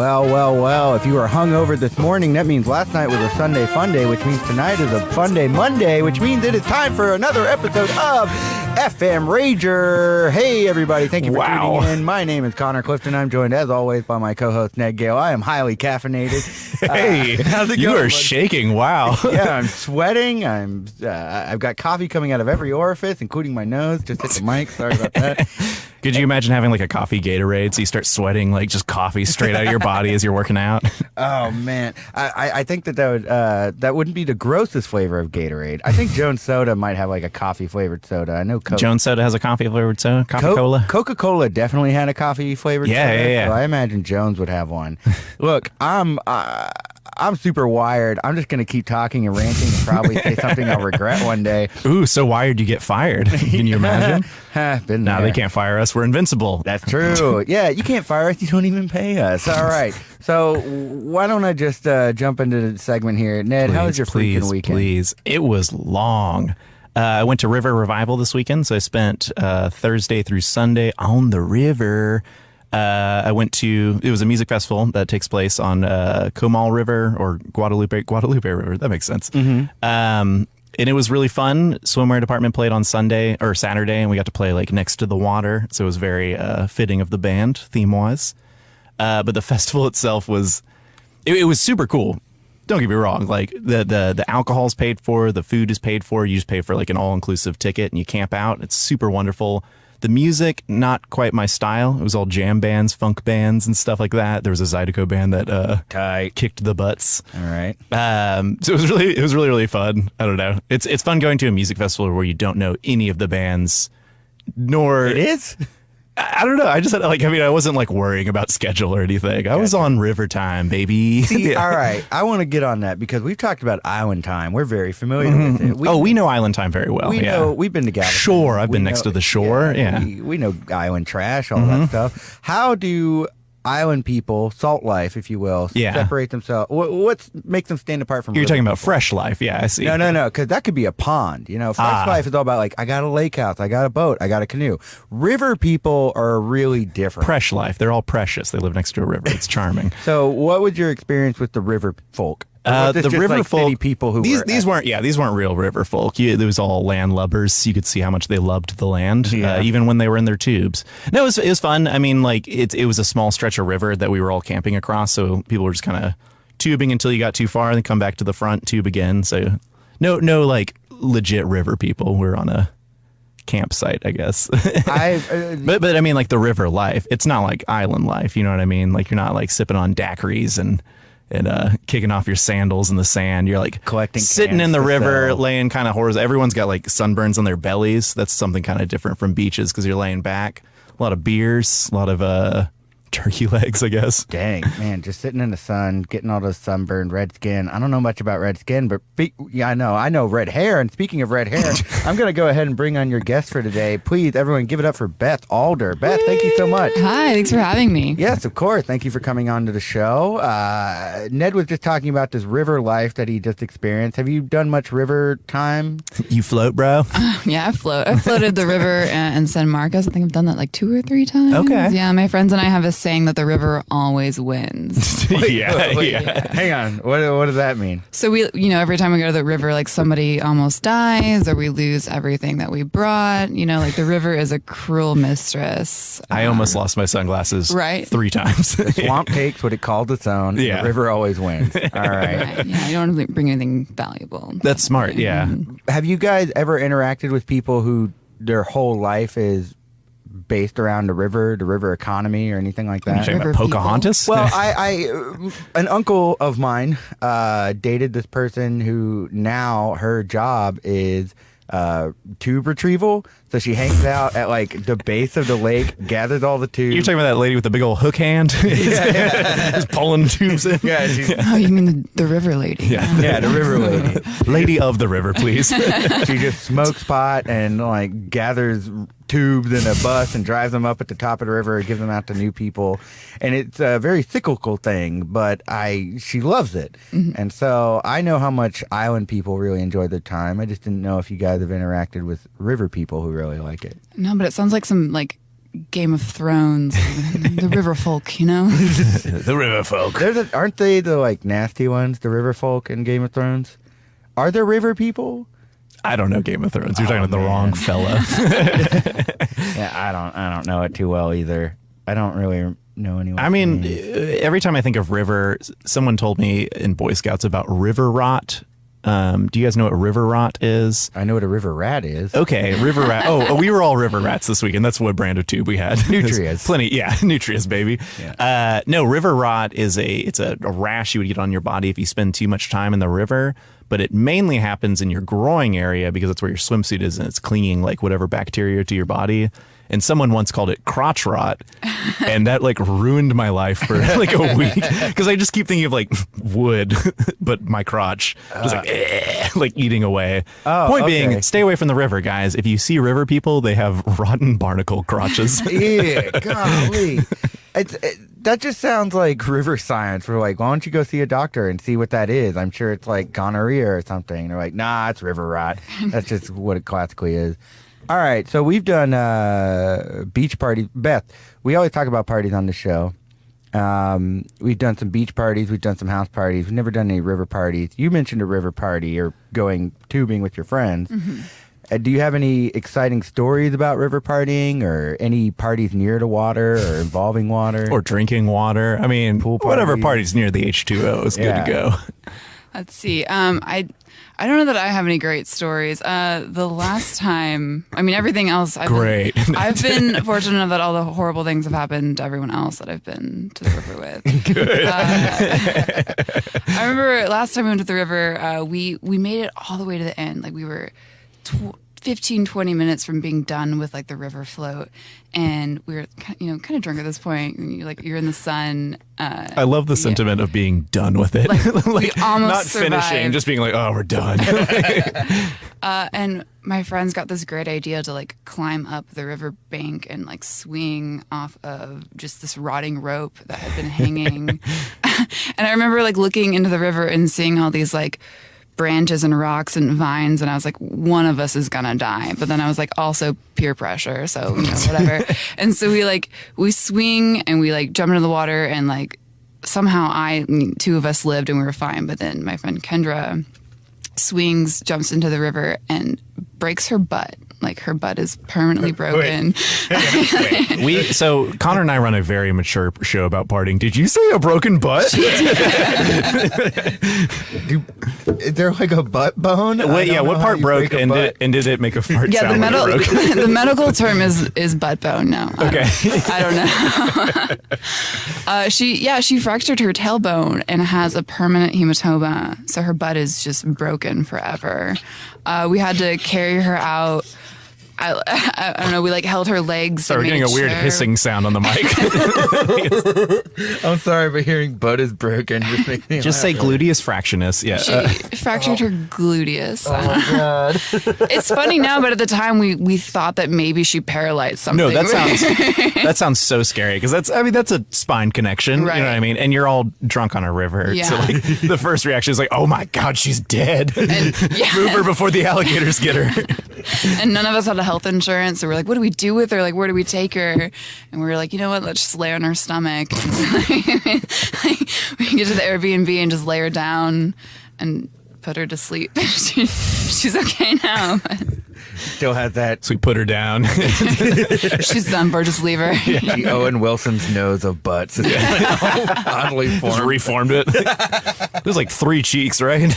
Well. If you were hungover this morning, that means last night was a Sunday fun day, which means tonight is a fun day Monday, which means it is time for another episode of Effin Rager. Hey, everybody. Thank you for tuning in. My name is Connor Clifton. I'm joined, as always, by my co-host, Ned Gale. I am highly caffeinated. Hey, how's it you going, are shaking. Wow. Yeah, I'm sweating. I've got coffee coming out of every orifice, including my nose. Just hit the mic. Sorry about that. Could you imagine having like a coffee Gatorade so you start sweating like just coffee straight out of your body as you're working out? Oh, man. I think that wouldn't be the grossest flavor of Gatorade. I think Jones Soda might have like a coffee-flavored soda. I know Jones Soda has a coffee-flavored soda? Coca-Cola? Coca-Cola definitely had a coffee-flavored soda. Yeah. So I imagine Jones would have one. Look, I'm super wired. I'm just going to keep talking and ranting and probably say something I'll regret one day. Ooh, so wired you get fired. Can you imagine? Been No, there. they can't fire us. We're invincible. That's true. Yeah, you can't fire us. You don't even pay us. All right. So why don't I just jump into the segment here. Ned, how was your freaking weekend? Please. It was long. I went to River Revival this weekend, so I spent Thursday through Sunday on the river. I went to, it was a music festival that takes place on Comal River or Guadalupe River. That makes sense. Mm-hmm. And it was really fun. Swimwear department played on Saturday, and we got to play like next to the water. So it was very fitting of the band theme wise. But the festival itself was, it was super cool. Don't get me wrong. Like the alcohol's paid for, the food is paid for. You just pay for like an all-inclusive ticket and you camp out. It's super wonderful. The music, not quite my style. It was all jam bands, funk bands, and stuff like that. There was a Zydeco band that kicked the butts. All right. So it was really fun. I don't know. It's fun going to a music festival where you don't know any of the bands, nor It is? I don't know. I wasn't like worrying about schedule or anything. I was on river time, baby. See, all right. I want to get on that because we've talked about Island Time. We're very familiar with it. We know Island Time very well. We know. We've been to Galveston. Shore. I've been next to the shore. Yeah. We know Island trash, all that stuff. How do Island people, salt life, if you will, separate themselves? What makes them stand apart from? You're talking about fresh life. Yeah, I see. No, because that could be a pond. You know, fresh life is all about like, I got a lake house, I got a boat, I got a canoe. River people are really different. Fresh life. They're all precious. They live next to a river. It's charming. So what was your experience with the river folk? The river folk people who these weren't real river folk. It was all landlubbers. You could see how much they loved the land, even when they were in their tubes. No, it was fun. I mean, like it was a small stretch of river that we were all camping across, so people were just kind of tubing until you got too far, then come back to the front, tube again. So no, like legit river people. We're on a campsite, I guess. But I mean, like the river life. It's not like island life. You know what I mean? Like you're not like sipping on daiquiris and kicking off your sandals in the sand. You're like collecting, sitting in the river, laying kind of horizontal. Everyone's got like sunburns on their bellies. That's something kind of different from beaches because you're laying back. A lot of beers, a lot of turkey legs, I guess. Dang, man, just sitting in the sun, getting all those sunburned red skin. I don't know much about red skin, but I know red hair. And speaking of red hair, I'm going to go ahead and bring on your guest for today. Please, everyone, give it up for Beth Alder. Beth, thank you so much. Hi, thanks for having me. Yes, of course. Thank you for coming on to the show. Ned was just talking about this river life that he just experienced. Have you done much river time? You float, bro? Yeah, I float. I floated the river in San Marcos. I think I've done that like 2 or 3 times. Okay. Yeah, my friends and I have a saying that the river always wins. Wait. Hang on. What does that mean? So every time we go to the river, like somebody almost dies or we lose everything that we brought. Like the river is a cruel mistress. I almost lost my sunglasses 3 times. The swamp takes what it calls its own. The river always wins. All right. Yeah, you don't want to bring anything valuable. That's smart. Yeah. Have you guys ever interacted with people who their whole life is based around the river economy or anything like that? You're talking about Pocahontas? Well, an uncle of mine dated this person who now her job is tube retrieval. So she hangs out at like the base of the lake, gathers all the tubes. You're talking about that lady with the big old hook hand? Just pulling tubes in. Oh, you mean the river lady? Yeah, the river lady. Lady of the river, please. She just smokes pot and like gathers tubes in a bus and drives them up at the top of the river and gives them out to new people. And it's a very cyclical thing, but she loves it. Mm-hmm. And so I know how much island people really enjoy their time. I just didn't know if you guys have interacted with river people who really like it. No, but it sounds like some like Game of Thrones, the river folk, you know? The river folk. Aren't they the like nasty ones, the river folk in Game of Thrones? Are there river people? I don't know Game of Thrones. You're talking to the wrong fella. Yeah, I don't know it too well either. I don't really know anyone. I mean, every time I think of river, someone told me in Boy Scouts about river rot. Do you guys know what river rot is? I know what a river rat is. Okay, river rat. Oh, we were all river rats this weekend. That's what brand of tube we had. Nutrias. Plenty, yeah, Nutrias, baby. Yeah. No, river rot is it's a rash you would get on your body if you spend too much time in the river. But it mainly happens in your groin area because that's where your swimsuit is and it's clinging like whatever bacteria to your body. And someone once called it crotch rot, and that like ruined my life for like a week because I just keep thinking of like wood, but my crotch just like eating away. Point being, stay away from the river, guys. If you see river people, they have rotten barnacle crotches. Yeah, golly. That just sounds like river science. We're like, why don't you go see a doctor and see what that is? I'm sure it's like gonorrhea or something. They're like, nah, it's river rot. That's just what it classically is. All right, so we've done beach parties. Beth, we always talk about parties on the show. We've done some beach parties. We've done some house parties. We've never done any river parties. You mentioned a river party or going tubing with your friends. Mm-hmm. Do you have any exciting stories about river partying or any parties near the water or involving water? Or drinking water. I mean, whatever party's near the H2O is good to go. Let's see. I don't know that I have any great stories. The last time, I mean, everything else. I've been fortunate enough that all the horrible things have happened to everyone else that I've been to the river with. Good. I remember last time we went to the river, we made it all the way to the end. Like we were 15, 20 minutes from being done with like the river float. And we were, kind of drunk at this point. And you're in the sun. I love the sentiment of being done with it. Like we almost not survived. Finishing, just being like, oh, we're done. And my friends got this great idea to like climb up the river bank and like swing off of just this rotting rope that had been hanging. And I remember like looking into the river and seeing all these like branches and rocks and vines, and I was like, one of us is gonna die. But then I was like, also peer pressure, so whatever. And so we swing and we like jump into the water, and like somehow two of us lived and we were fine. But then my friend Kendra swings, jumps into the river and breaks her butt. Like her butt is permanently broken. So Connor and I run a very mature show about partying. Did you say a broken butt? Is there like a butt bone? Wait, yeah. What part broke and did it make a fart sound? Yeah, the medical term is butt bone. No. Okay. I don't know. She fractured her tailbone and has a permanent hematoma. So her butt is just broken forever. We had to carry her out. I don't know. We like held her legs. Sorry, we're getting a weird hissing sound on the mic. I'm sorry, but hearing butt is broken just makes me just say gluteus fractionis. Yeah, she fractured her gluteus. Oh my god! It's funny now, but at the time we thought that maybe she paralyzed something. No, that sounds so scary because that's a spine connection. Right. You know what I mean? And you're all drunk on a river. Yeah. So like the first reaction is like, oh my god, she's dead. Move her before the alligators get her. And none of us had a health insurance, so we're like, what do we do with her? Like, where do we take her? And we were like, you know what? Let's just lay her on her stomach. We can get to the Airbnb and just lay her down and put her to sleep. She's okay now. Still has that. So we put her down. She's done for. Just leave her. The Owen Wilson's nose of butts. Oddly formed. Just reformed it. There's like 3 cheeks, right?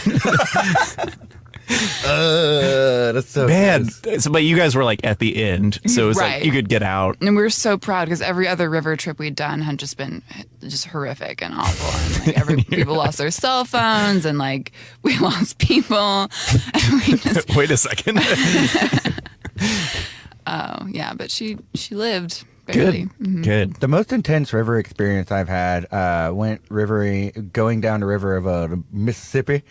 That's so bad. But you guys were like at the end, so it was like you could get out. And we were so proud because every other river trip we'd done had just been just horrific and awful. And like people lost their cell phones, and like we lost people. And we just... Wait a second. Oh yeah, but she lived. Good. Mm-hmm. Good. The most intense river experience I've had went going down the river of the Mississippi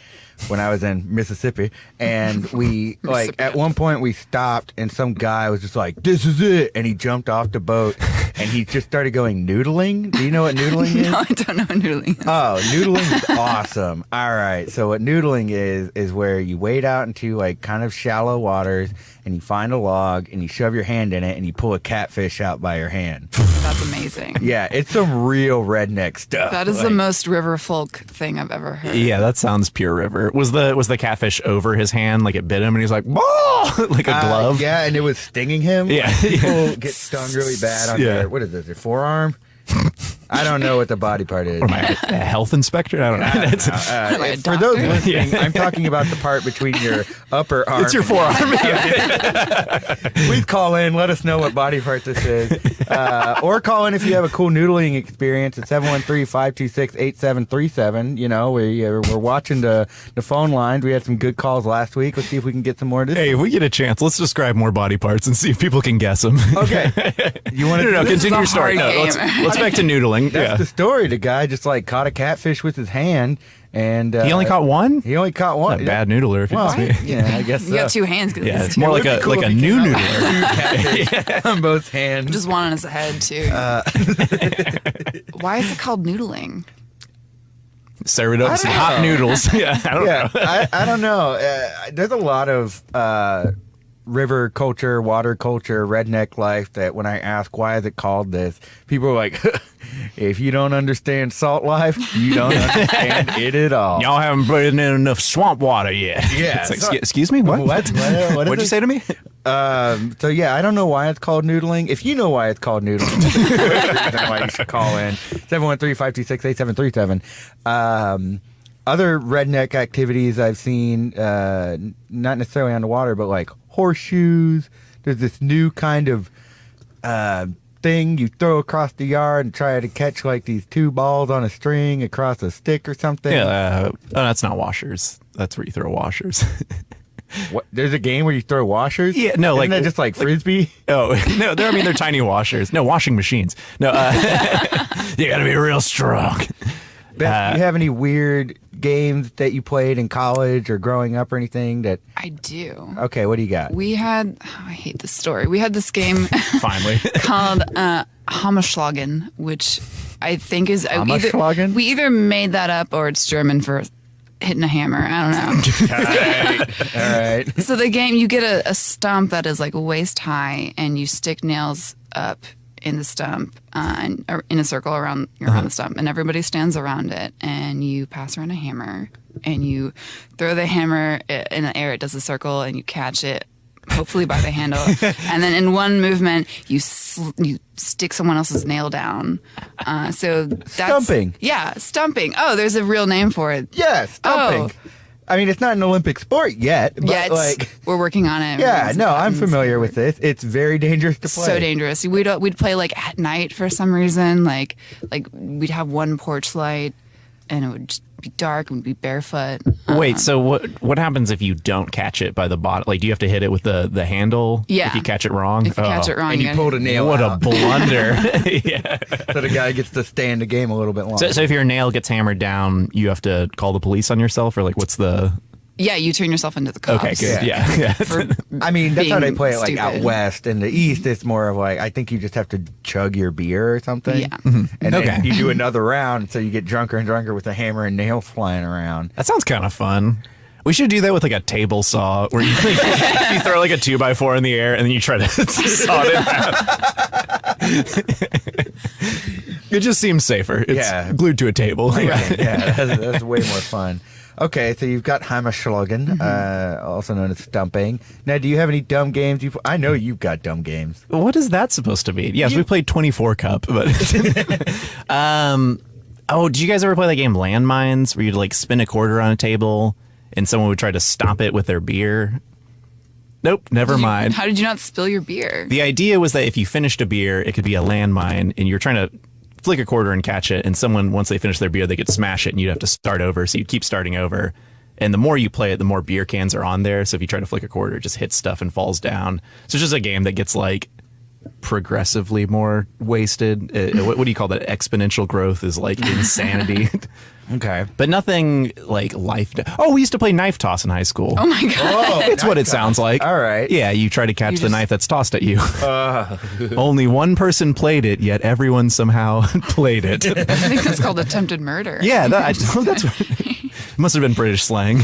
when I was in Mississippi, and we like at one point we stopped and some guy was just like, "This is it," and he jumped off the boat and he just started going noodling. Do you know what noodling is? No, I don't know what noodling is. Oh, noodling is awesome. All right. So what noodling is where you wade out into like kind of shallow waters and you find a log and you shove your hand in it and you pull a catfish out by your hand. That's amazing. Yeah, it's some real redneck stuff. That is the most river folk thing I've ever heard. Yeah, that sounds pure river. Was the catfish over his hand, like it bit him, and he's like, "Whoa!" like a glove? Yeah, and it was stinging him. Yeah. People get stung really bad on their, what is this, their forearm? I don't know what the body part is. Or am I a health inspector? I don't know. Am I a For those doctor? listening, I'm talking about the part between your upper arm. It's your forearm. Please call in. Let us know what body part this is. Or call in if you have a cool noodling experience at 713-526-8737. You know, we're watching the phone lines. We had some good calls last week. Let's see if we can get some more. Hey, if we get a chance, let's describe more body parts and see if people can guess them. Okay. You want to No, This is continue a your story. hard No, game. let's back to noodling. That's the story. The guy just like caught a catfish with his hand, and He only caught one? He only caught one. A bad noodler, if you Well, ask me. yeah, I guess You got so. two hands. 'cause Yeah, it's it's more like It would a be cool like a if he new came out noodler. with two catfish on both hands. just one on his head too. Why is it called noodling? Serve it up with some I hot don't know. noodles. Yeah, I don't know. I don't know. There's a lot of river culture, water culture, redneck life that when I ask why is it called this, people are like, if you don't understand salt life, you don't understand it at all. Y'all haven't put in enough swamp water yet. Yeah, It's like, so- excuse me? What? What is What'd you it? say to me? So yeah, I don't know why it's called noodling. If you know why it's called noodling, that's why you should call in 713-526-8737. Other redneck activities I've seen, not necessarily on the water, but like horseshoes. There's this new kind of thing you throw across the yard and try to catch like these two balls on a string across a stick or something. Yeah, that's not washers. That's where you throw washers. What, there's a game where you throw washers? Yeah, no, Isn't like- that just like frisbee? Oh, no, they're tiny washers. No, washing machines. No, you got to be real strong. Beth, do you have any weird games that you played in college or growing up or anything that... I do. Okay, what do you got? We had, I hate this story. We had this game Finally. called Hammerschlagen, which I think is Hammerschlagen? we either made that up or it's German for hitting a hammer. I don't know. All right. So the game, you get a stump that is like waist high, and you stick nails up in the stump and in a circle around the stump, and everybody stands around it, and you pass around a hammer, and you throw the hammer in the air. It does a circle, and you catch it, hopefully by the handle, and then in one movement you stick someone else's nail down. So that's Stumping. Yeah, stumping. Oh, there's a real name for it. Yeah, stumping. Oh. I mean, it's not an Olympic sport yet, but Yeah, we're working on it. yeah, no, I'm familiar with this. It's very dangerous to play. So dangerous. We'd play like at night for some reason. Like we'd have one porch light, and it would just be dark, and we'd be barefoot. Wait, so what happens if you don't catch it by the bottom? Like, do you have to hit it with the handle? Yeah. If you catch it wrong? If you catch it wrong, And you gotta- pulled a nail What a out, blunder. Yeah. so the guy gets to stay in the game a little bit longer. So if your nail gets hammered down, you have to call the police on yourself, or like, what's the... Yeah, you turn yourself into the cops. Okay, good. Yeah. For I mean, that's how they being play it, like out stupid. west. In the east, it's more of like, I think you just have to chug your beer or something. Yeah. And Okay. then you do another round, so you get drunker and drunker with the hammer and nails flying around. That sounds kind of fun. We should do that with like a table saw where you, you throw like a 2x4 in the air and then you try to saw it in half. It just seems safer. It's Yeah. glued to a table. Yeah, that's way more fun. Okay, so you've got Hammerschlagen, also known as stumping. Now, do you have any dumb games? I know you've got dumb games. What is that supposed to mean? Yes, we played 24 Cup, but oh, did you guys ever play that game Landmines where you'd like spin a quarter on a table and someone would try to stop it with their beer? Nope, never mind. How did you not spill your beer? The idea was that if you finished a beer, it could be a landmine, and you're trying to flick a quarter and catch it, and someone, once they finish their beer, they could smash it, and you'd have to start over, so you'd keep starting over. And the more you play it, the more beer cans are on there, so if you try to flick a quarter, it just hits stuff and falls down. So it's just a game that gets like progressively more wasted. What do you call that? Exponential growth is like insanity. Okay. But nothing like life. Oh, we used to play knife toss in high school. Oh my God. Oh, It's what it sounds like. All right. Yeah, you try to catch the just- knife that's tossed at you. Only one person played it, yet everyone somehow played it. I think that's called attempted murder. Yeah, that's it must have been British slang.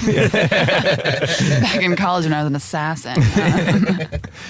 Back in college when I was an assassin.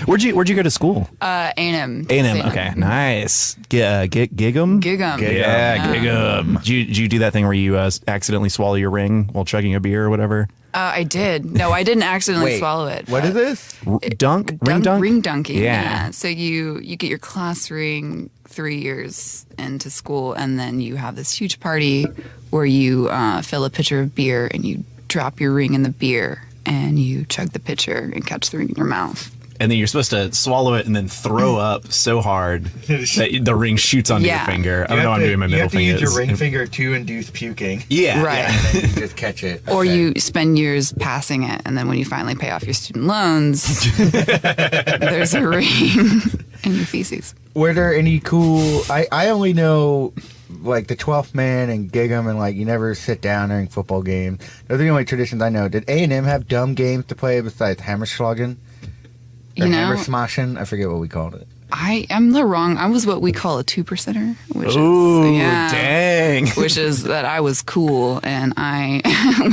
Where'd you go to school? A&M. A&M. Okay, nice. Gig'em? Gig'em. Yeah, Gig'em. Did you do that thing where you accidentally swallow your ring while chugging a beer or whatever? I did. No, I didn't accidentally Wait, swallow it. What is this? Dunk? Ring dunk? Ring dunking. Yeah. So you get your class ring 3 years into school, and then you have this huge party where you fill a pitcher of beer and you drop your ring in the beer and you chug the pitcher and catch the ring in your mouth. And then you're supposed to swallow it and then throw up so hard that the ring shoots onto your Yeah. finger. I don't know why I'm doing my middle finger. You have to use your ring finger to induce puking. Yeah. Right. yeah. And then you just catch it. Or Okay. you spend years passing it, and then when you finally pay off your student loans, there's a ring in your feces. Were there any cool... I only know, like, the 12th man and Gig'em, and, like, you never sit down during football games. Those are the only traditions I know. Did A&M have dumb games to play besides Hammerschlagen? Or You know, Hammer Smashing? I forget what we called it. I'm not wrong. I was what we call a 2%er, which Ooh, is dang. which is that I was cool and I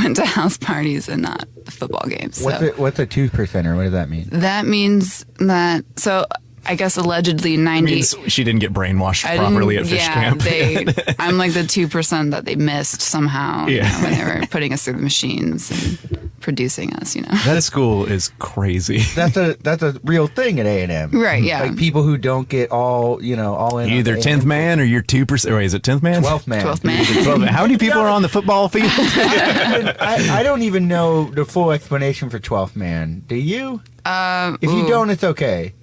went to house parties and not football games. So What's a 2%er? What does that mean? that means that. So I guess allegedly 90. Means she didn't get brainwashed I properly at didn't- fish yeah, camp. I'm like the 2% that they missed somehow. You Yeah. know, when they were putting us through the machines and producing us. You know. That school is crazy. That's a real thing at A&M. Right. Yeah. Like people who don't get all in. You're on either A&M. 10th man or you're 2%. Or is it 10th man? 12th man. 12th man. 12th man. How many people are on the football field? I don't even know the full explanation for 12th man. Do you? If you don't, it's okay.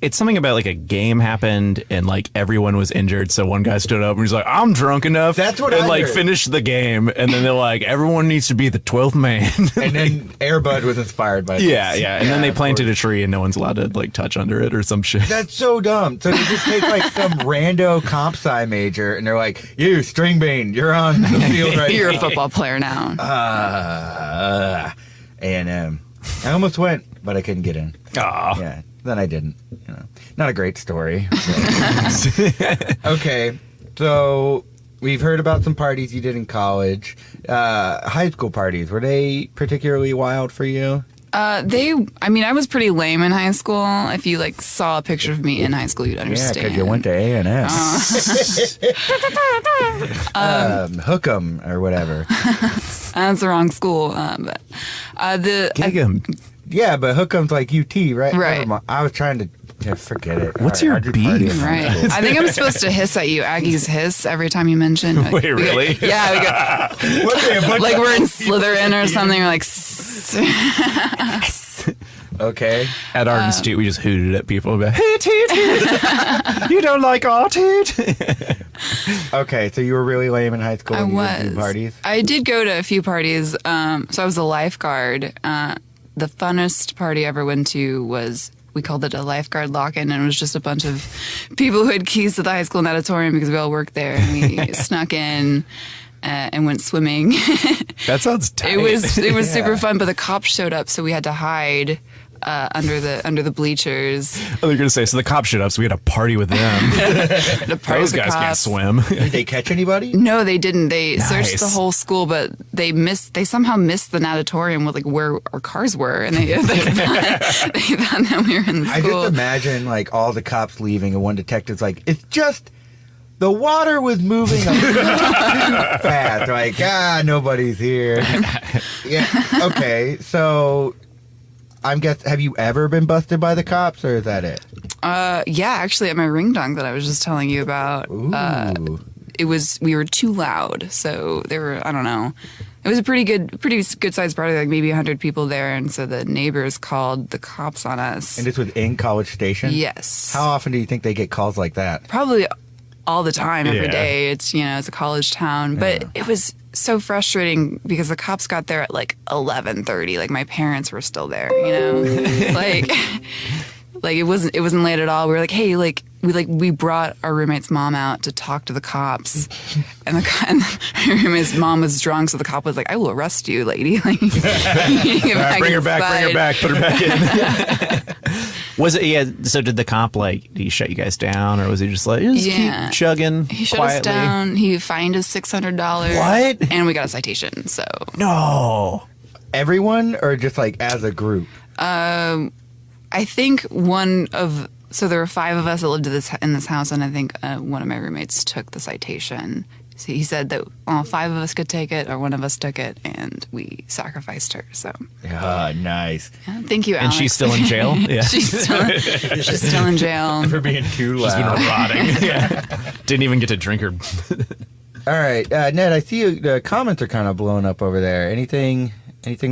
It's something about like a game happened and like everyone was injured, so one guy stood up and he's like, "I'm drunk enough," That's what and I like heard. finished the game, and then they're like, "Everyone needs to be the 12th man." And then Airbud was inspired by this. yeah, and then they of planted course. a tree and no one's allowed to like touch under it or some shit. That's so dumb. So they just take like some rando comp sci major and they're like, "You, Stringbane, you're on the field right You're a now." football player now. A&M. I almost went, but I couldn't get in. Aw. Yeah, then I didn't. Not a great story. Okay, so we've heard about some parties you did in college. High school parties, were they particularly wild for you? I was pretty lame in high school. If you like saw a picture of me in high school, you'd Yeah, understand. because you went to A&M. Hook 'em or whatever. That's the wrong school. But Gig 'em. Yeah, but Hook 'em's like UT, right? Right. Never mind. I was trying to forget it. What's All your I did beef? party in high Right. school. I think I'm supposed to hiss at you. Aggies hiss every time you mention. Like, Wait, really? Yeah. We go, What, a bunch like of we're in people- Slytherin or something. We're like. Okay. At our institute, we just hooted at people. About, hoot, hoot, hoot. You don't like our hoot? Okay, so you were really lame in high school I and you didn't do was. parties? I did go to a few parties. So I was a lifeguard. The funnest party I ever went to was, we called it a lifeguard lock-in, and it was just a bunch of people who had keys to the high school natatorium because we all worked there, and we snuck in and went swimming. That sounds tight. It was Yeah. super fun, but the cops showed up, so we had to hide under the bleachers. Oh, they're gonna say so. The cops showed up, so we had to party with them. To party Those with the guys can't cops. swim. Did they catch anybody? No, they didn't. They Nice. searched the whole school, but they somehow missed the natatorium with like where our cars were, and they thought that we were in the I school. just imagine like all the cops leaving and one detective's like, it's just the water was moving a little too fast. Like, nobody's here. Yeah. Okay. So have you ever been busted by the cops or is that it? Yeah, actually, at my ring dunk that I was just telling you about, Ooh. we were too loud, so there were, I don't know. It was a pretty good sized party, like maybe 100 people there, and so the neighbors called the cops on us. And this was in College Station? Yes. How often do you think they get calls like that? Probably all the time, every Yeah. day. It's, it's a college town, but it was so frustrating because the cops got there at like 11:30. Like my parents were still there, like Like, it wasn't late at all. We were like, hey, like, we brought our roommate's mom out to talk to the cops, and and our roommate's mom was drunk, so the cop was like, "I will arrest you, lady." Like, bring her back, put her back in. Was it? Yeah. So did the cop did he shut you guys down, or was he just keep chugging? He shut quietly? us down. He fined us $600. What? And we got a citation. So no. Everyone, or just as a group? I think so there were 5 of us that lived in this house, and I think one of my roommates took the citation. So he said that 5 of us could take it, or one of us took it, and we sacrificed her. So nice. yeah, thank you, Alex. And she's still in jail. Yeah, she's still in jail For being too loud. She's been rotting. Yeah. Didn't even get to drink her. All right, Ned, I see the comments are kind of blowing up over there. Anything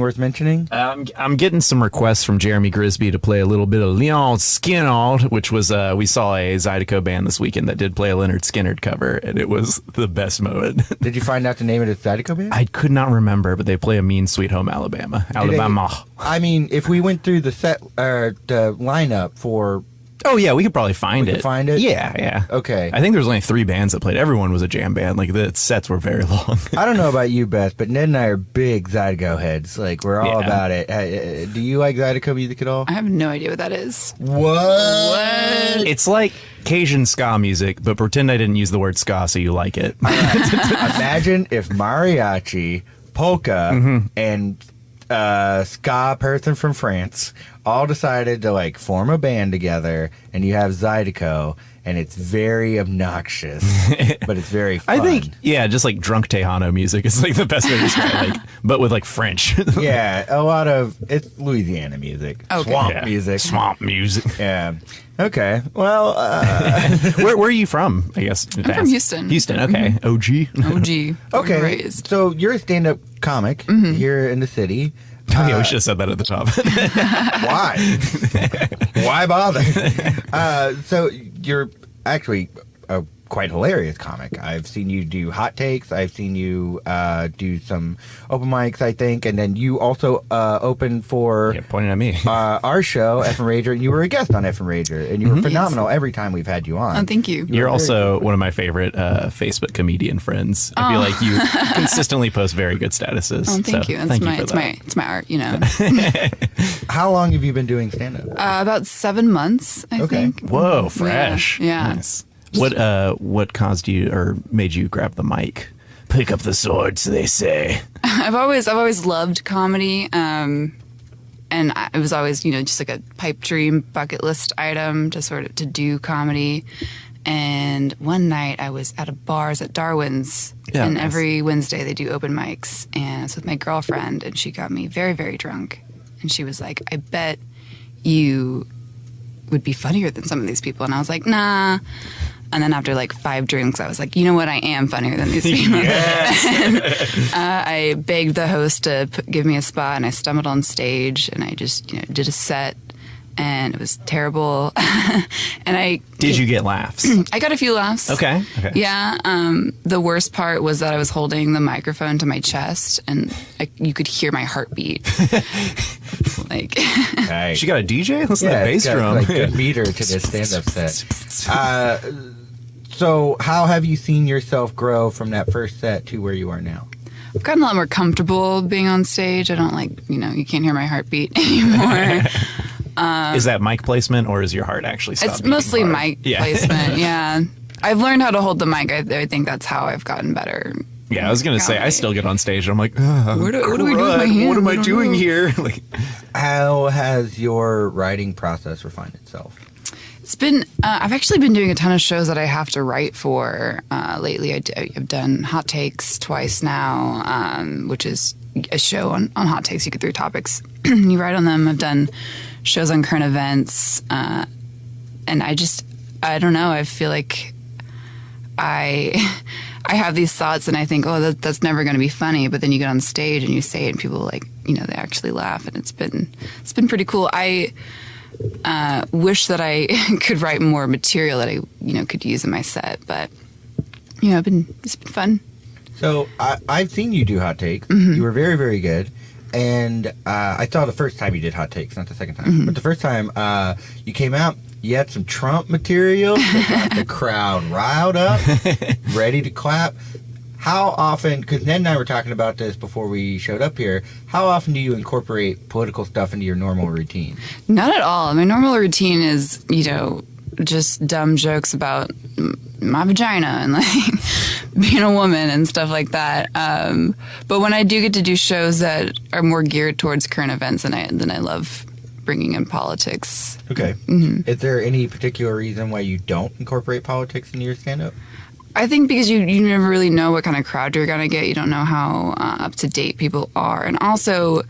worth mentioning? I'm getting some requests from Jeremy Grisby to play a little bit of Leon Skinner, which was we saw a Zydeco band this weekend that did play a Leonard Skinner cover, and it was the best moment. Did you find out the name of the Zydeco band? I could not remember, but they play a Mean Sweet Home Alabama. I mean, if we went through the set or the lineup for. Oh yeah, we could probably find it. Find it? Yeah. Okay. I think there was only 3 bands that played. Everyone was a jam band. The sets were very long. I don't know about you, Beth, but Ned and I are big Zydeco heads. We're all about it. Do you like Zydeco music at all? I have no idea what that is. What? It's like Cajun ska music, but pretend I didn't use the word ska so you like it. Imagine if mariachi, polka, and ska person from France all decided to form a band together, and you have Zydeco, and it's very obnoxious, but it's very fun. I think, just drunk Tejano music is the best way to describe it, but with French. Yeah, it's Louisiana music. Okay. Swamp music. Swamp music. Yeah. Okay. Well, where are you from, I guess? I'm from Houston. Houston, okay. OG. Okay. Raised. So you're a stand-up comic here in the city. Oh, yeah, we should have said that at the top. Why? Why bother? So you're actually a quite hilarious comic. I've seen you do hot takes. I've seen you do some open mics, I think, and then you also opened for pointing at me. our show, Effin Rager, and you were a guest on Effin Rager, and you were phenomenal every time we've had you on. Oh, thank you. You're also one of my favorite Facebook comedian friends. I feel like you consistently post very good statuses. Oh, thank you. It's my art, How long have you been doing stand-up? About 7 months, I think. Whoa, fresh. Yeah. Nice. What caused you or made you grab the mic? Pick up the swords, they say. I've always loved comedy, and it was always just a pipe dream bucket list item to do comedy. And one night I was at a bars at Darwin's, and every Wednesday they do open mics, and I was with my girlfriend, and she got me very, very drunk, and she was like, "I bet you would be funnier than some of these people," and I was like, "Nah." And then after 5 drinks, I was like, you know what? I am funnier than these people. And, I begged the host to give me a spot, and I stumbled on stage, and I just did a set, and it was terrible. Did you get laughs? I got a few laughs. Okay. Yeah. The worst part was that I was holding the microphone to my chest, and you could hear my heartbeat. Nice. She got a DJ? Listen to that bass drum. Good meter to this stand-up set. So how have you seen yourself grow from that first set to where you are now? I've gotten a lot more comfortable being on stage. I don't you can't hear my heartbeat anymore. Is that mic placement, or is your heart actually stopped? It's mostly mic placement, yeah. I've learned how to hold the mic. I think that's how I've gotten better. Yeah, I was going to say, I still get on stage and I'm like, what do we do with my hands? What am I doing here? How has your writing process refined itself? It's been, I've actually been doing a ton of shows that I have to write for lately. I've done Hot Takes twice now, which is a show on hot takes. You get 3 topics, you write on them. I've done shows on current events, and I don't know, I feel like I have these thoughts and I think, that's never going to be funny. But then you get on stage and you say it and people they actually laugh, and it's been pretty cool. I wish that I could write more material that I, could use in my set, but it's been fun. So I've seen you do hot takes. Mm-hmm. You were very, very good. And I saw the first time you did Hot Takes, not the second time. But the first time you came out, you had some Trump material that got the crowd riled up, ready to clap. How often, because Ned and I were talking about this before we showed up here, how often do you incorporate political stuff into your normal routine? Not at all. My normal routine is, just dumb jokes about my vagina and like being a woman and stuff like that. But when I do get to do shows that are more geared towards current events, then I love bringing in politics. Okay. Is there any particular reason why you don't incorporate politics into your stand-up? I think because you never really know what kind of crowd you're going to get. You don't know how up-to-date people are. And also,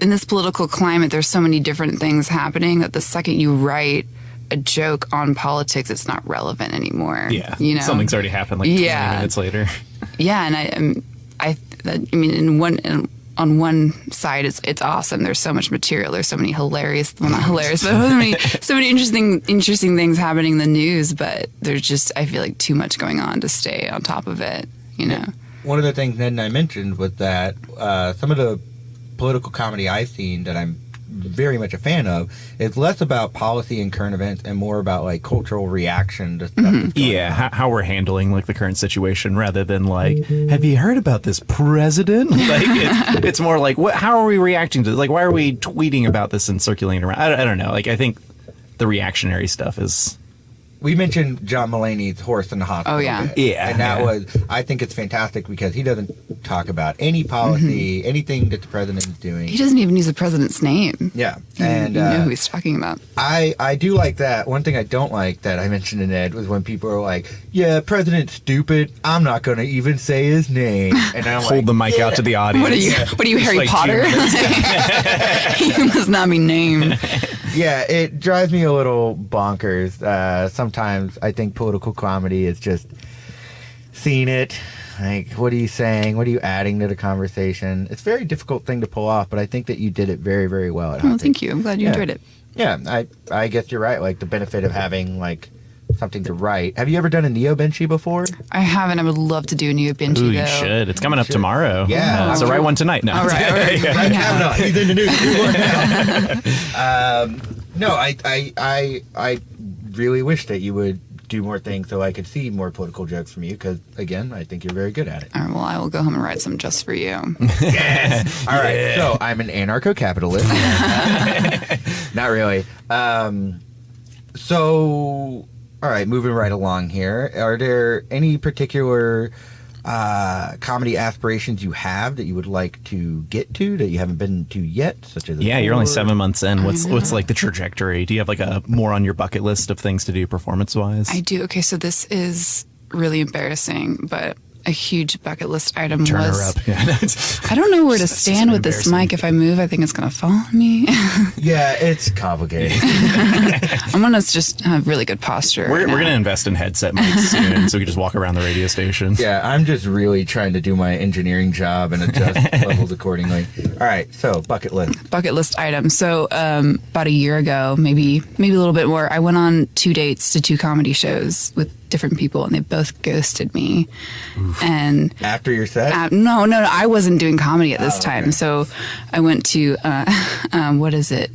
in this political climate, there's so many different things happening that the second you write a joke on politics, it's not relevant anymore. Yeah. Something's already happened like 20 minutes later. Yeah, and I mean, on one side, it's awesome. There's so much material. There's so many hilarious, well, not hilarious, but so many interesting things happening in the news. But there's just, I feel like, too much going on to stay on top of it. One of the things Ned and I mentioned was that some of the political comedy I've seen that I'm very much a fan of is less about policy and current events and more about like cultural reaction to stuff. How we're handling like the current situation rather than like, have you heard about this president? Like it's more like, how are we reacting to, like, why are we tweeting about this and circulating around? I don't know. Like, I think the reactionary stuff is. We mentioned John Mulaney's horse in the hospital. Oh, yeah. Yeah. And that was, I think it's fantastic because he doesn't talk about any policy, anything that the president is doing. He doesn't even use the president's name. Yeah. And you know who he's talking about. I do like that. One thing I don't like that I mentioned to Ned was when people are like, yeah, president's stupid. I'm not going to even say his name. And I'm hold the mic out to the audience. What are you, Harry Potter? You must not be named. Yeah, it drives me a little bonkers. Sometimes I think political comedy is just seeing it. Like, what are you saying? What are you adding to the conversation? It's a very difficult thing to pull off, but I think that you did it very, very well. Oh, thank you. I'm glad you enjoyed it. Yeah, I guess you're right. Like, the benefit of having, like, something to write. Have you ever done a neo-benchy before? I haven't. I would love to do a neo-benchy, Ooh, though. you should. It's coming up tomorrow. Yeah. So write one tonight. No. All right. Right now. He's in the news. No, I really wish that you would do more things so I could see more political jokes from you because, again, I think you're very good at it. All right, well, I will go home and write some just for you. Yes! All right, so I'm an anarcho-capitalist. Not really. So, all right, moving right along here. Are there any particular comedy aspirations you have that you would like to get to that you haven't been to yet, such as you're only 7 months in. What's like the trajectory? Do you have like a more on your bucket list of things to do performance wise? I do. Okay, so this is really embarrassing, but a huge bucket list item Turn was. her up. Yeah, I don't know where to stand with this mic. If I move, I think it's going to fall on me. Yeah, it's complicated. I'm going to just have really good posture. We're going to invest in headset mics soon so we can just walk around the radio station. Yeah, I'm just really trying to do my engineering job and adjust levels accordingly. All right, so bucket list. Bucket list item. So about a year ago, maybe a little bit more, I went on 2 dates to 2 comedy shows with different people, and they both ghosted me. Oof. And after your set? No, I wasn't doing comedy at this time. Okay. So I went to what is it?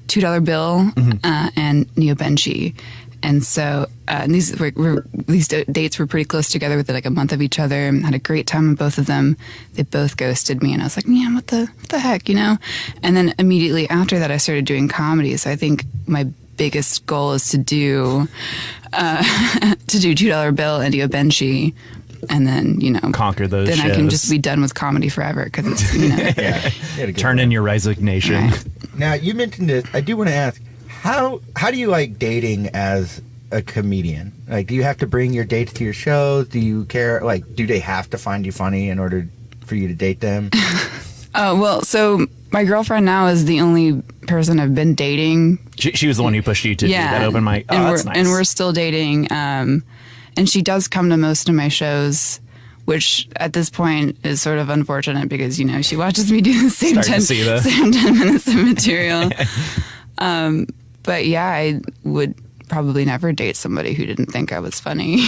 $2 Bill and neo-benchy. And so these dates were pretty close together within like a month of each other. And had a great time with both of them. They both ghosted me, and I was like, man, what the heck, And then immediately after that, I started doing comedy. So I think my biggest goal is to do $2 Bill and neo-benchy, and then conquer those. Then shows. I can just be done with comedy forever because it's turn in your resignation. Right. Now you mentioned this. I do want to ask how do you like dating as a comedian? Like, do you have to bring your dates to your shows? Do you care? Like, do they have to find you funny in order for you to date them? Oh, well, so my girlfriend now is the only person I've been dating. She was the one who pushed you to do that open mic. Oh, that's nice. And we're still dating. And she does come to most of my shows, which at this point is sort of unfortunate because, she watches me do the same 10 minutes of material. But yeah, I would probably never date somebody who didn't think I was funny.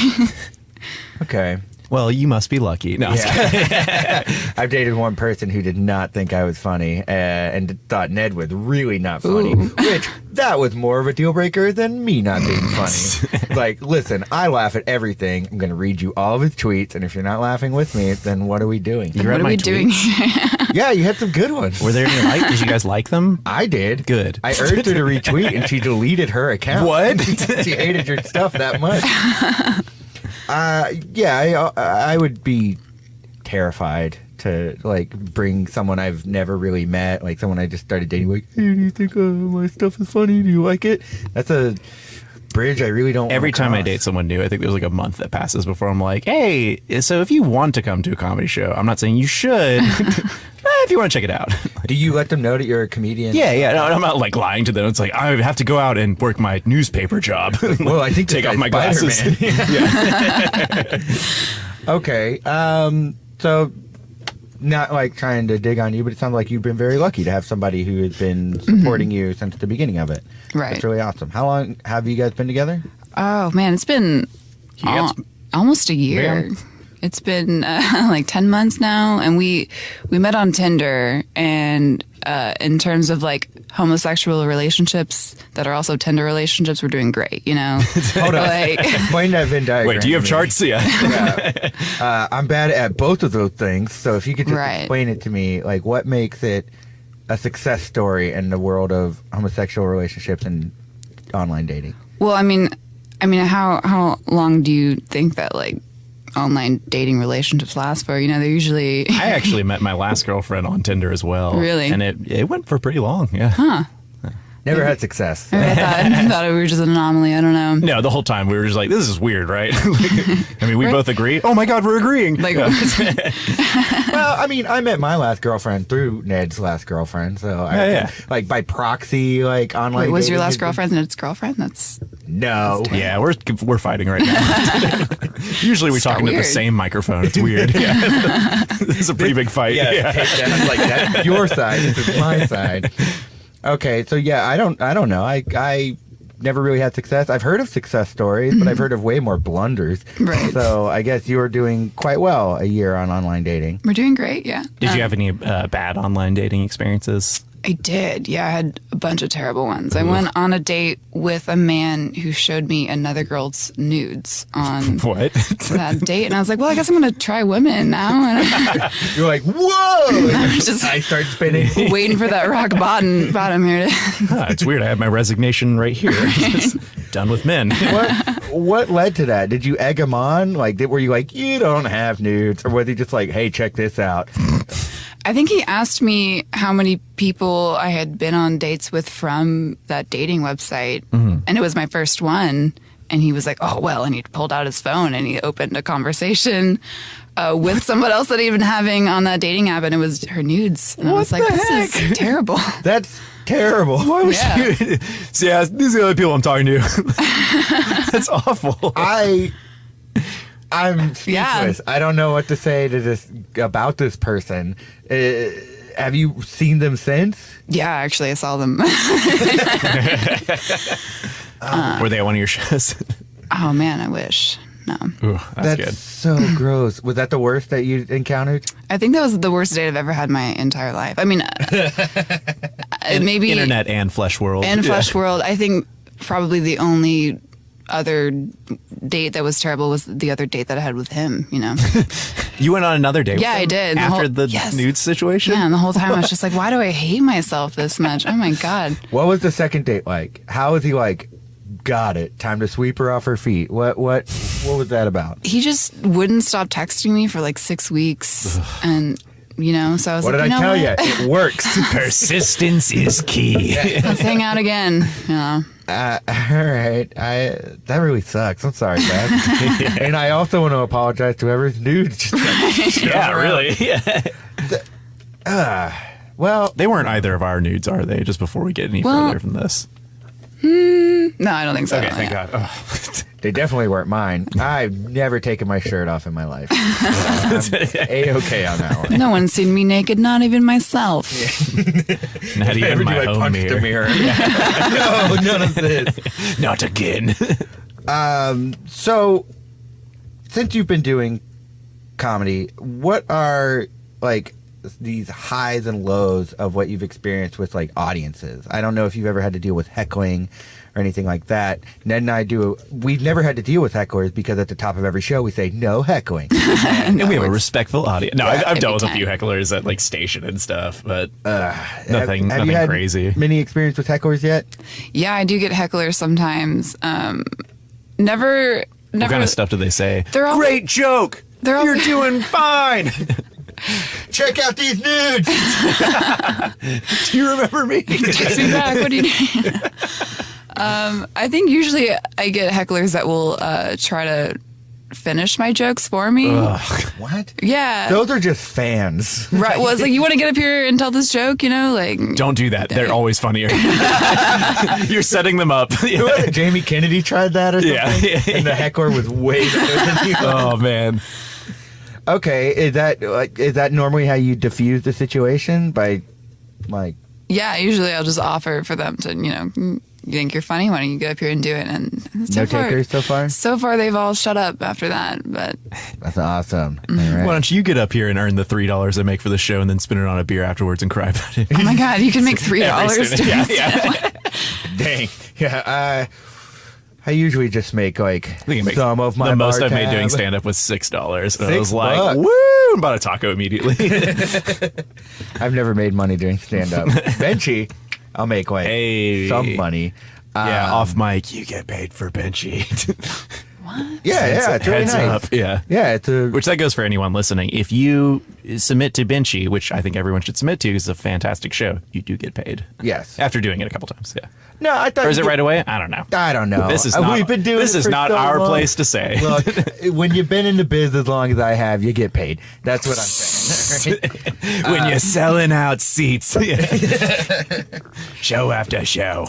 Okay. Well, you must be lucky. No, Yeah. I've dated one person who did not think I was funny and thought Ned was really not funny, which that was more of a deal breaker than me not being funny. Like, listen, I laugh at everything. I'm going to read you all of his tweets, and if you're not laughing with me, then what are we doing? You read What are my we doing? Yeah, you had some good ones. Were there any did you guys like them? I did. Good. I urged her to retweet, and she deleted her account. What? She hated your stuff that much. Yeah, I would be terrified to like bring someone I've never really met, like someone I just started dating. Like, hey, do you think my stuff is funny? Do you like it? That's a bridge I really don't. Every time I cross. date someone new, I think there's like a month that passes before I'm like, hey, so if you want to come to a comedy show, I'm not saying you should. If you want to check it out. Do you let them know that you're a comedian? Yeah. No, I'm not like lying to them. It's like I have to go out and work my newspaper job. Well, I think take this off my guy's glasses. Spider-Man. Okay. So not like trying to dig on you, but it sounds like you've been very lucky to have somebody who has been supporting you since the beginning of it. Right. That's really awesome. How long have you guys been together? Oh man, it's been almost a year. Yeah. It's been like 10 months now, and we met on Tinder. And in terms of like homosexual relationships that are also Tinder relationships, we're doing great. You know, Hold on. like Explain that Venn diagram. Wait, do you have to me. charts? Yeah. Yeah. I'm bad at both of those things, so if you could just Right. explain it to me, like what makes it a success story in the world of homosexual relationships and online dating? well, I mean, how long do you think that like online dating relationships last for? You know, they're usually I actually met my last girlfriend on Tinder as well. Really? And it went for pretty long. Yeah. huh. Never had success. I thought we were just an anomaly. I don't know. No, the whole time we were just like, this is weird, right? I mean, we both agree. Oh my God, we're agreeing. Like, Well, I mean, I met my last girlfriend through Ned's last girlfriend, so Yeah. like by proxy, like online. wait, was your dating last has been- girlfriend Ned's girlfriend? That's No. Yeah, we're fighting right now. Usually we're So talking to the weird. same microphone. It's weird. Yeah. This is a pretty big fight. Yeah, take that. Like that's your side. This is my side. Okay, so yeah, I don't know. I never really had success. I've heard of success stories, but I've heard of way more blunders. Right. So I guess you were doing quite well a year on online dating. we're doing great. Yeah. Did you have any bad online dating experiences? I did. Yeah, I had a bunch of terrible ones. I went on a date with a man who showed me another girl's nudes on What? that date, and I was like, "Well, I guess I'm going to try women now." And You're like, whoa! I was just I start spinning. waiting for that rock bottom here. It's weird. I have my resignation right here. Just done with men. What led to that? Did you egg him on? Like, were you like, you don't have nudes, or was he just like, hey, check this out? I think he asked me how many people I had been on dates with from that dating website, and it was my first one. And he was like, "Oh well," and he pulled out his phone and he opened a conversation with someone else that he'd been having on that dating app, and it was her nudes. And I was like, the "This heck? is terrible." That's terrible. Why would Yeah. you? So, yeah, these are the other people I'm talking to. That's awful. I'm speechless. Yeah. I don't know what to say to this about this person. Have you seen them since? Yeah, actually, I saw them. Were they at one of your shows? Oh man, I wish. No, Ooh, that's good. so gross. Was that the worst that you encountered? I think that was the worst date I've ever had in my entire life. I mean, maybe Internet and Flesh World. and Flesh World. I think probably the only other date that was terrible was the other date that I had with him. You know. You went on another date. Yeah, with I him did. The After whole- the yes. nude situation. Yeah, and the whole time I was just like, why do I hate myself this much? Oh my God. What was the second date like? How was he like? Got it. Time to sweep her off her feet. What was that about? He just wouldn't stop texting me for like 6 weeks. And, you know, so I was What like, did I tell you? what? It works. Persistence is key. Let's hang out again. You know. All right. That really sucks. I'm sorry, Beth. And I also want to apologize to whoever's nude. Yeah, really. Yeah. Well, They weren't either of our nudes, are they? Just before we get any Well- further from this. No, I don't think so. Okay, thank Yeah. God. Oh. they definitely weren't mine. I've never taken my shirt off in my life. I'm A-okay on that one. No one's seen me naked, not even myself. Not even Ever do my I home punch mirror. the mirror? No, none of this. Not again. So, since you've been doing comedy, what are like these highs and lows of what you've experienced with like audiences? I don't know if you've ever had to deal with heckling or anything like that. Ned and I we've never had to deal with hecklers because at the top of every show we say no heckling. And we have a respectful audience. No, Yeah, I've dealt with a every few time. hecklers at like station and stuff, but have you nothing had crazy. many experience with hecklers yet? Yeah, I do get hecklers sometimes. Never. What kind of stuff do they say? They're all Great joke. They're all You're doing fine. Check out these nudes. Do you remember me? text me back. What do you do? I think usually I get hecklers that will try to finish my jokes for me. What? Yeah. Those are just fans. Right. Well, it's like, you want to get up here and tell this joke, you know? Like, Don't do that. They're always funnier. You're setting them up. Who was it? Jamie Kennedy tried that or something? Yeah. And the heckler was way better than you. Oh man. Okay, is that normally how you diffuse the situation? By like yeah, usually I'll just offer for them to, you know, you think you're funny? Why don't you get up here and do it? And so no far, takers so far? So far, they've all shut up after that. But That's awesome. All Why right. don't you get up here and earn the $3 I make for the show and then spin it on a beer afterwards and cry about it? oh my God, you can make $3 doing Yeah. Dang. Yeah, I usually just make like I think it makes some of my the most bar I've made tab. doing stand up was $6. And I was like, $6. woo! And bought a taco immediately. I've never made money doing stand up. Benchy, I'll make like Hey. some money. Yeah, off mic, you get paid for Benchy. Yeah, it's really Heads nice. up. Yeah. Yeah, it's a Which that goes for anyone listening. If you submit to Benchy, which I think everyone should submit to, 'cause it's a fantastic show, you do get paid. yes. After doing it a couple times, yeah. No, I thought Or is you it could- right away? I don't know. I don't know. This is not, We've been doing this it is for not so our long. place to say. Look, when you've been in the biz as long as I have, you get paid. That's what I'm saying. Right? When you're selling out seats. Show after show.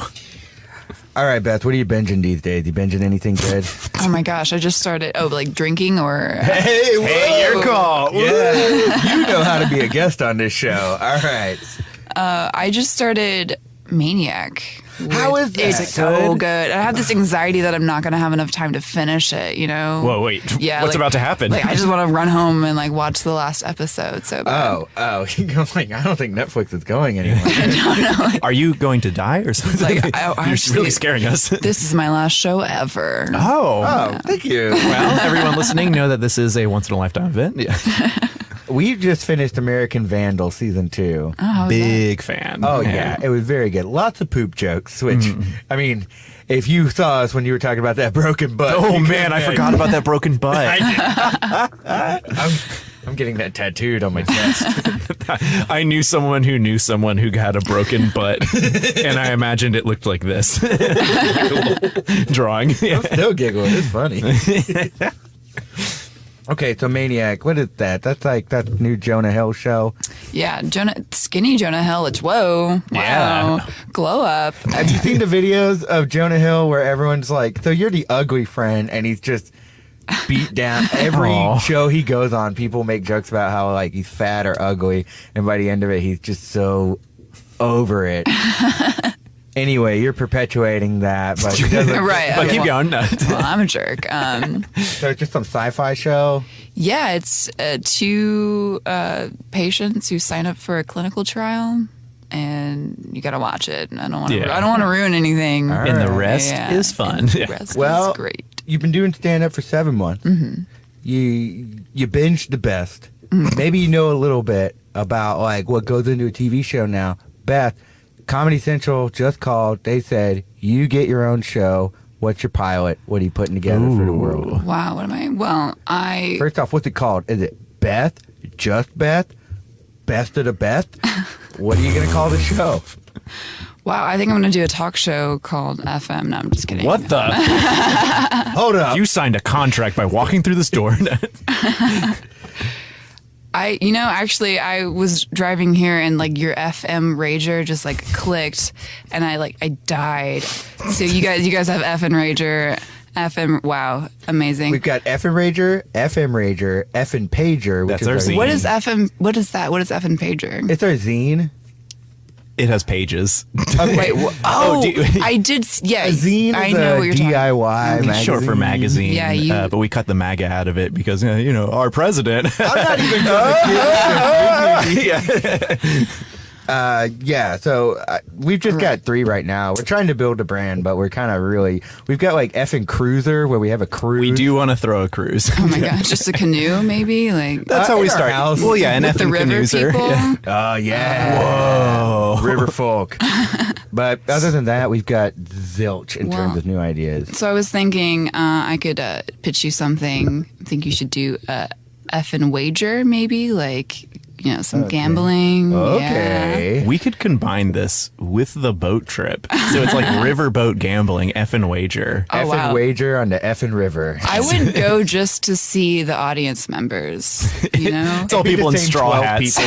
All right, Beth, what are you binging these days? You binging anything good? Oh my gosh, I just started. Oh, like drinking or. Hey, Hey, your call. Yeah, you know how to be a guest on this show. All right. I just started Maniac. How is that? It's so good. I have this anxiety that I'm not going to have enough time to finish it, you know? Whoa, wait. Yeah, What's like- about to happen? Like, I just want to run home and like watch the last episode. So bad. Oh, you're like, I don't think Netflix is going anywhere. Are you going to die or something? Like, I You're actually- really scaring us. This is my last show ever. Oh, thank you. Well, everyone listening, know that this is a once-in-a-lifetime event. Yeah. We just finished American Vandal season 2. Oh, how was Big fan. Oh, yeah, it was very good. Lots of poop jokes, which, I mean, if you saw us when you were talking about that broken butt. Oh, you man, I couldn't- forgot about that broken butt. I'm getting that tattooed on my chest. I knew someone who had a broken butt, and I imagined it looked like this. Drawing. Yeah. Still giggling. It's funny. Okay, so Maniac, what is that? That's like that new Jonah Hill show. Yeah, skinny Jonah Hill. It's whoa. Yeah. Wow. Glow up. Have you seen the videos of Jonah Hill where everyone's like, so you're the ugly friend, and he's just beat down. Every Aw. show he goes on, people make jokes about how like he's fat or ugly, and by the end of it, he's just so over it. Anyway, you're perpetuating that, but he doesn't. Right. But okay, keep well, going. No. well, I'm a jerk. So it's just some sci-fi show. Yeah, it's two patients who sign up for a clinical trial, and you got to watch it. I don't want to. Yeah. I don't want to ruin anything. All And the right. rest Yeah, is fun. and Yeah. The rest Well, is great. you've been doing stand-up for 7 months. Mm-hmm. You binged the best. Maybe you know a little bit about like what goes into a TV show now. Beth, Comedy Central just called. They said you get your own show. What's your pilot? What are you putting together for the world? Wow, what am I? Well, I First off, what's it called? Is it Beth? Just Beth? Best of the Beth? What are you gonna call the show? I think I'm going to do a talk show called FM. No, I'm just kidding. What the? Hold up. You signed a contract by walking through this door. Actually, I was driving here and like your FM Rager just like clicked, and I died. So you guys have Effin Rager, FM. Wow, amazing. We've got Effin Rager, Effin Pager, which That's is our our zine. What is FM? What is that? What is Effin Pager? It's our zine. It has pages. Wait, I did. Yeah, A zine I is know a what you're talking about. DIY magazine. Short for magazine. Yeah, but we cut the MAGA out of it because, our president. I'm not even going to so we've just got 3 right now. We're trying to build a brand, but we're kind of we've got like Effin Cruiser where we have a cruise. We do want to throw a cruise. Oh my gosh, just a canoe, maybe? Like That's how we in our start. house. Well, yeah, an with the effing river canoeser. people. Yeah. Oh, yeah. Whoa. River folk. But other than that, we've got zilch in terms of new ideas. So I was thinking I could pitch you something. I think you should do Effin Wager, maybe, like, some gambling. Okay. We could combine this with the boat trip. So it's like riverboat gambling, Effin Wager. Oh, Effin wow. Wager on the Effin River. I would go just to see the audience members, It's all It'd be people the in same straw 12 hats.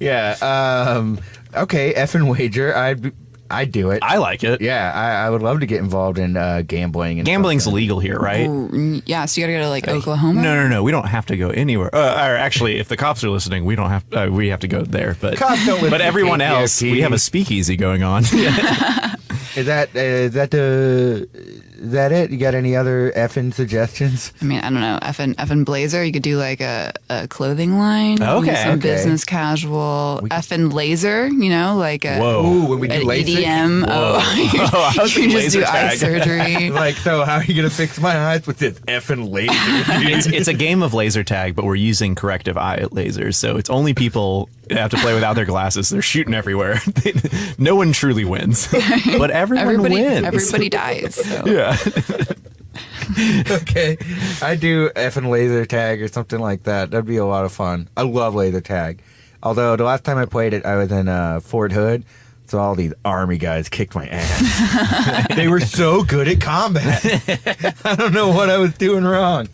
Yeah. Okay, Effin Wager. I'd do it. I like it. Yeah, I would love to get involved in gambling. And Gambling's stuff. legal here, right? Yeah, so you gotta go to like Oklahoma. No. We don't have to go anywhere. Or actually, if the cops are listening, we don't have. We have to go there. But Cops don't listen but to everyone else, KPFT. we have a speakeasy going on. Is that it? You got any other effing suggestions? I mean, I don't know. Effin Blazer. You could do like a clothing line. Okay, Some okay. business casual. Effin Laser. Like a Whoa. Ooh, when we do an LASIK? EDM. Whoa. I was you can thinking just do laser eye tag. surgery. Like, so how are you going to fix my eyes with this effing laser? It's a game of laser tag, but we're using corrective eye lasers, so it's only people have to play without their glasses. They're shooting everywhere. No one truly wins, but everyone wins. Everybody dies. So. Yeah. Okay, I do effing laser tag or something like that. That'd be a lot of fun. I love laser tag. Although the last time I played it, I was in Fort Hood, so all these army guys kicked my ass. They were so good at combat. I don't know what I was doing wrong.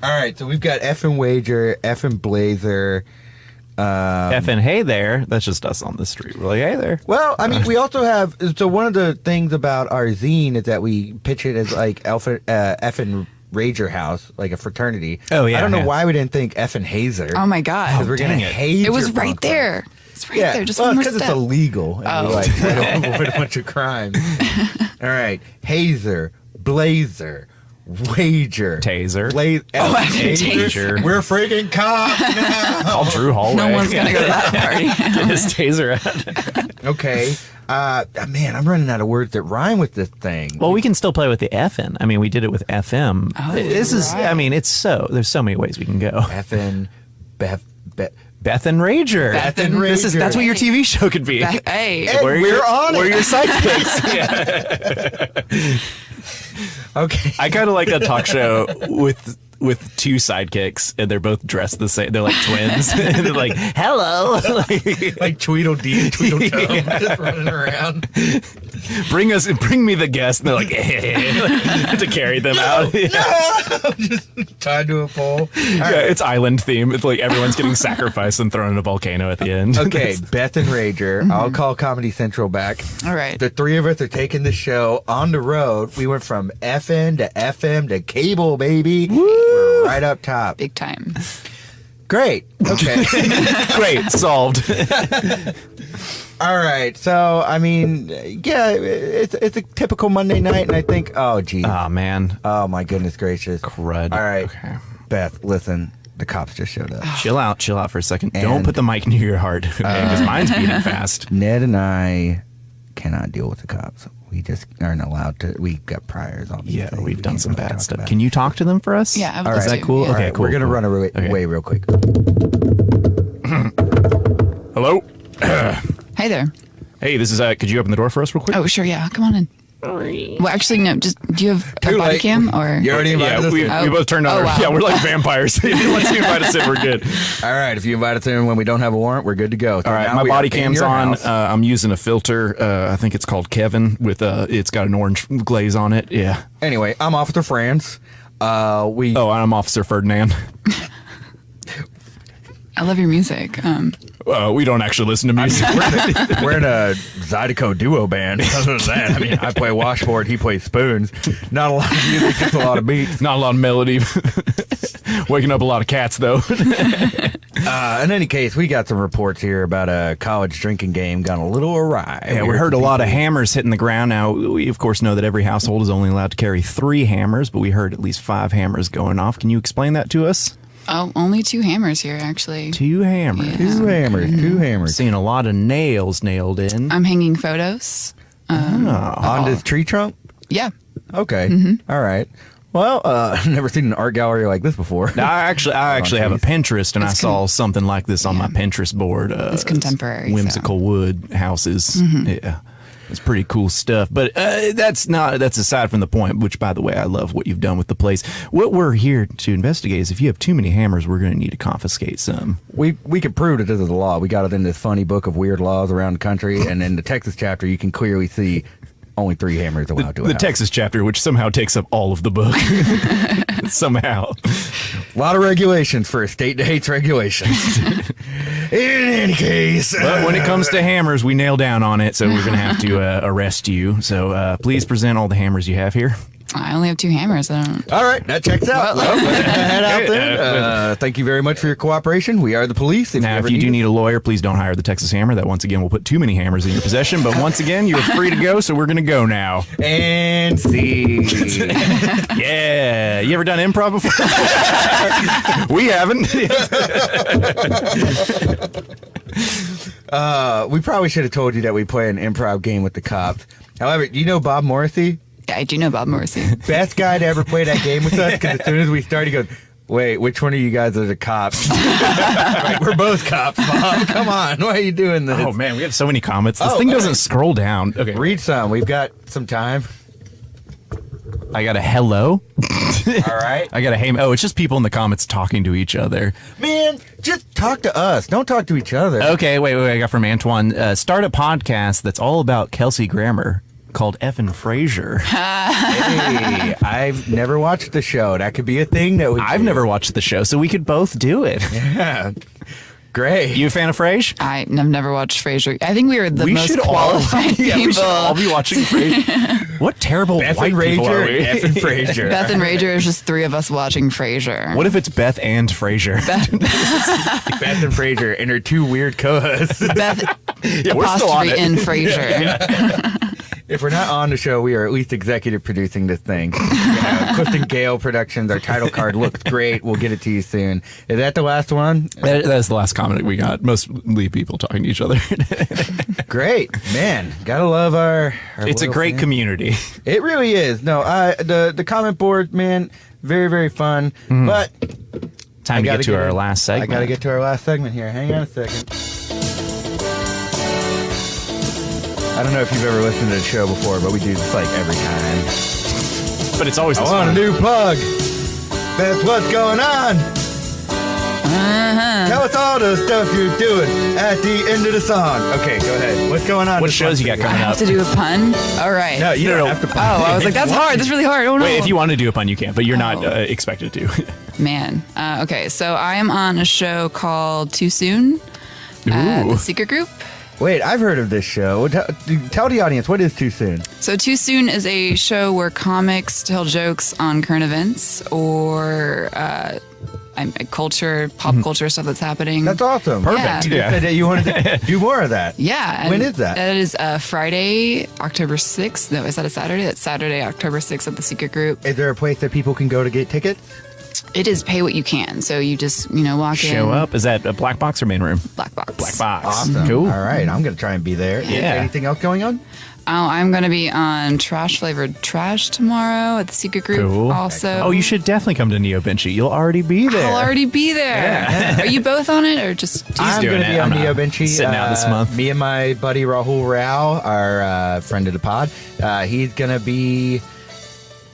All right, so we've got effing wager, effing blazer. Effin, hey there. That's just us on the street. We're like, hey there. Well, I mean, we also have. So one of the things about our zine is that we pitch it as like Effin Rager House, like a fraternity. Oh, yeah, I don't know yeah. why we didn't think Effin Hazer. Oh my god. Because we're gonna dang it. haze. It was your right punk rock. there. It's right Yeah, there. Just well, one more because step. it's illegal. And we like try to avoid a bunch of crime. All right, Hazer, Blazer, Wager, Taser. Taser. We're freaking cops now. Call Drew Hallway. No one's gonna go to that party. Get his taser out. Okay. Man, I'm running out of words that rhyme with this thing. Well, we can still play with the Effin. I mean, we did it with FM. Oh, This is, right. I mean, there's so many ways we can go. Effin, Beth. Beth and Rager. Beth and Rager. That's what your TV show could be. Hey. Hey, we're on it. We're your sidekicks. Yeah. Okay. I kind of like a talk show with two sidekicks, and they're both dressed the same. They're like twins. And they're like, hello. Like Tweedledee and Tweedledum just running around. Bring me the guest. And they're like, to carry them out. Just tied to a pole. Yeah, it's island theme. It's like everyone's getting sacrificed and thrown in a volcano at the end. Okay, Beth and Rager. I'll call Comedy Central back. All right. The 3 of us are taking the show on the road. We went from FN to FM to cable, baby. We're right up top. Big time. Great. Okay. Great, solved. All right. So, I mean, yeah, it's a typical Monday night, and I think, oh, geez. Oh, man. Oh, my goodness gracious. Crud. All right. Okay. Beth, listen. The cops just showed up. Chill out for a second. And- Don't put the mic near your heart, okay? Because mine's beating fast. Ned and I cannot deal with the cops. We just aren't allowed to. We've got priors on these Yeah, things. we've We done can't some really bad talk stuff. about Can you talk to them for us? Yeah, I would All love right. to. Is that cool? Yeah. All Okay, right, cool. we're gonna cool. run Okay. away real quick. Hello? Hey there. Hey, this is, could you open the door for us real quick? Oh, sure. Yeah. Come on in. Well, actually, no. Just do you have a Too body late. cam or? You already invited Yeah, us in. we both turned on Oh, our, wow. yeah, we're like vampires. Once you invite us in, we're good. All right, if you invite us in when we don't have a warrant, we're good to go. So All right, now my we body are in cam's your on. house. I'm using a filter. I think it's called Kevin with it's got an orange glaze on it. Yeah. Anyway, I'm Officer Franz. Oh, I'm Officer Ferdinand. I love your music. We don't actually listen to music. We're in a Zydeco duo band. Other than that, I mean, I play washboard, he plays spoons. Not a lot of music, just a lot of beats. Not a lot of melody. Waking up a lot of cats, though. In any case, we got some reports here about a college drinking game gone a little awry. Yeah, we heard a lot of hammers hitting the ground. Now, we, of course, know that every household is only allowed to carry 3 hammers, but we heard at least 5 hammers going off. Can you explain that to us? Oh, only 2 hammers here, actually. 2 hammers. Yeah. 2 hammers, 2 hammers. Seeing a lot of nails nailed in. I'm hanging photos. On this tree trunk? Yeah. Okay. All right. Well, I've never seen an art gallery like this before. I actually have a Pinterest, and I saw something like this on my Pinterest board. It's contemporary. Whimsical wood houses. Yeah. It's pretty cool stuff. But that's aside from the point, which, by the way, I love what you've done with the place. What we're here to investigate is if you have too many hammers, we're going to need to confiscate some. We can prove that this is a law. We got it in this funny book of weird laws around the country, and in the Texas chapter, you can clearly see only 3 hammers allowed to The Texas chapter, which somehow takes up all of the book. Somehow. A lot of regulations for a state that hates regulations. In any case. But when it comes to hammers, we nail down on it, so we're going to have to arrest you. So please present all the hammers you have here. I only have 2 hammers. I don't. All right, that checks out. Well, head out then. Thank you very much for your cooperation. We are the police. If you do need a lawyer, please don't hire the Texas Hammer. That, once again, will put too many hammers in your possession. But once again, you're free to go, so we're going to go now. And see. Yeah. You ever done improv before? We haven't. We probably should have told you that we play an improv game with the cops. However, you know Bob Morrissey? Yeah, I do know Bob Morrissey. Best guy to ever play that game with us, because as soon as we started, he goes, wait, which one of you guys are the cops? Like, we're both cops, Bob. Come on. Why are you doing this? Oh, man, we have so many comments. This thing doesn't scroll down. Okay. Read some. We've got some time. I got a hello. All right. I got a hey. Oh, it's just people in the comments talking to each other. Man, just talk to us. Don't talk to each other. Okay, wait. I got from Antoine. Start a podcast that's all about Kelsey Grammer called Effin Rager. Hey, I've never watched the show. That could be a thing that I've never watched the show, so we could both do it. Yeah. Great. You a fan of Frasier? I've never watched Frasier. I think we were the most should qualified people. Yeah, we should all be watching Frasier. What terrible Beth white and people are we? Rager, Beth and Fraser. Beth and Rager is just 3 of us watching Frasier. What if it's Beth and Frasier? Beth and Fraser and her 2 weird co-hosts. Beth we're still on apostrophe it. in Frasier. If we're not on the show, we are at least executive producing this thing. Clifton Gale Productions. Our title card looks great. We'll get it to you soon. Is that the last one? That's the last comment we got. Mostly people talking to each other. Great. Man, gotta love our It's a great community. It really is. No, the comment board, man, very, very fun. But Time to get to our last segment. I gotta get to our last segment here. Hang on a second. I don't know if you've ever listened to the show before, but we do this like every time. But it's always I this want fun. a new plug. That's what's going on. Tell us all the stuff you're doing at the end of the song. Okay, go ahead. What's going on? What shows you got I coming have up? to do a pun? All right. No, you don't have to. Oh, I was like, that's hard. That's really hard. Oh, no. Wait, if you want to do a pun, you can, but you're not expected to. Man. Okay, so I am on a show called Too Soon. The Secret Group. Wait, I've heard of this show. Tell the audience, what is Too Soon? So Too Soon is a show where comics tell jokes on current events or culture, pop culture stuff that's happening. That's awesome. Perfect. You just said that you wanted to do more of that. Yeah. When is that? That is Friday, October 6th. No, is that a Saturday? That's Saturday, October 6th at the Secret Group. Is there a place that people can go to get tickets? It is pay what you can. So you just, walk in. Show up. Is that a black box or main room? Black box. Black box. Awesome. Cool. All right, I'm going to try and be there. Yeah. Is there anything else going on? Oh, I'm going to be on Trash Flavored Trash tomorrow at the Secret Group. Cool. Also. Oh, you should definitely come to Neo Vinci. You'll already be there. I'll already be there. Yeah. Are you both on it or just? I'm doing going to it. be on I'm Neo Vinci. sitting out this month. Me and my buddy Rahul Rao, our friend of the pod, he's going to be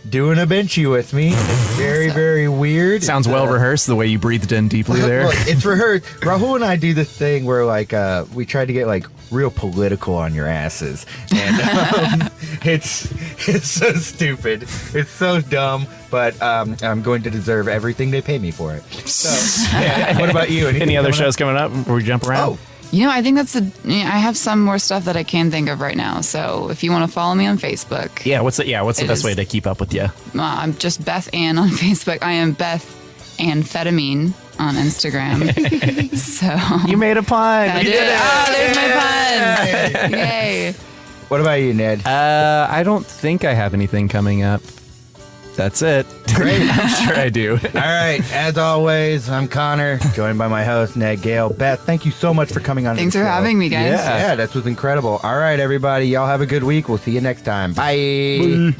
doing a benchy with me. It's very, very weird. Sounds well rehearsed, the way you breathed in deeply there. Look, it's rehearsed. Rahul and I do this thing where we try to get real political on your asses, and it's so stupid. It's so dumb, but I'm going to deserve everything they pay me for it. So, yeah. What about you? Any other shows coming up before we jump around? Oh. I think I have some more stuff that I can think of right now. So if you want to follow me on Facebook. Yeah, what's the best way to keep up with you? I'm just Beth Ann on Facebook. I am Beth Amphetamine on Instagram. So You made a pun. I did. Oh, there's my pun. Yay. What about you, Ned? I don't think I have anything coming up. That's it. Great. I'm sure I do. All right. As always, I'm Connor, joined by my host, Ned Gale. Beth, thank you so much for coming on. Thanks for having me, guys. Yeah, that was incredible. All right, everybody. Y'all have a good week. We'll see you next time. Bye.